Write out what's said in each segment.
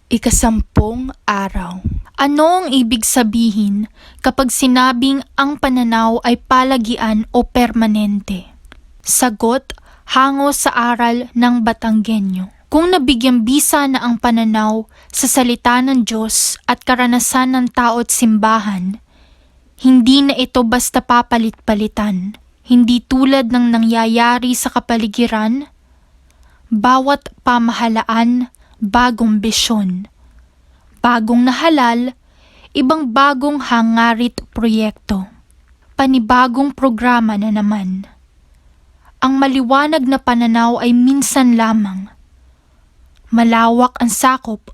Ikasampung araw. Ano ang ibig sabihin kapag sinabing ang pananaw ay palagian o permanente? Sagot, hango sa aral ng Batanggenyo. Kung nabigyang bisa na ang pananaw sa salita ng Diyos at karanasan ng tao at simbahan, hindi na ito basta papalit-palitan. Hindi tulad ng nangyayari sa kapaligiran, bawat pamahalaan, bagong bisyon. Bagong nahalal, ibang bagong hangarit proyekto. Panibagong programa na naman. Ang maliwanag na pananaw ay minsan lamang. Malawak ang sakop,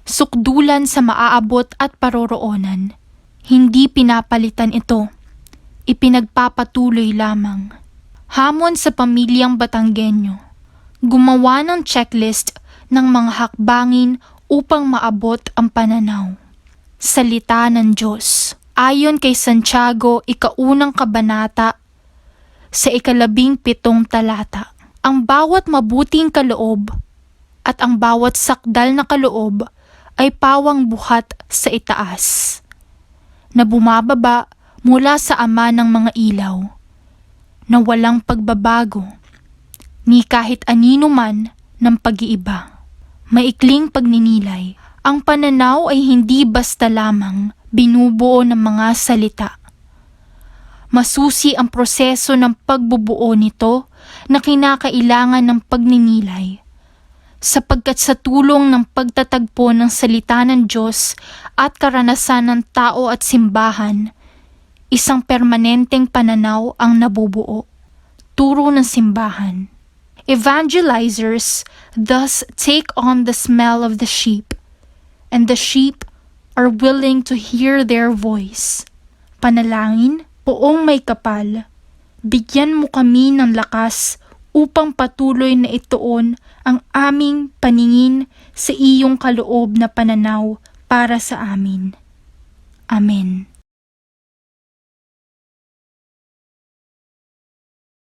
sukdulan sa maaabot at paroroonan. Hindi pinapalitan ito, ipinagpapatuloy lamang. Hamon sa pamilyang Batanggenyo. Gumawa ng checklist ng mga hakbangin upang maabot ang pananaw. Salita ng Diyos. Ayon kay Santiago, 1 kabanata, sa 17 talata. Ang bawat mabuting kaloob at ang bawat sakdal na kaloob ay pawang buhat sa itaas, na bumababa mula sa Ama ng mga ilaw, na walang pagbabago, ni kahit anino man ng pag-iiba. Maikling pagninilay. Ang pananaw ay hindi basta lamang binubuo ng mga salita. Masusi ang proseso ng pagbubuo nito na kinakailangan ng pagninilay, sapagkat sa tulong ng pagtatagpo ng salita ng Diyos at karanasan ng tao at simbahan, isang permanenteng pananaw ang nabubuo. Turo ng simbahan. Evangelizers thus take on the smell of the sheep, and the sheep are willing to hear their voice. Panalangin, Poong may kapal, bigyan mo kami ng lakas upang patuloy na ituon ang aming paningin sa iyong kaloob na pananaw para sa amin. Amen.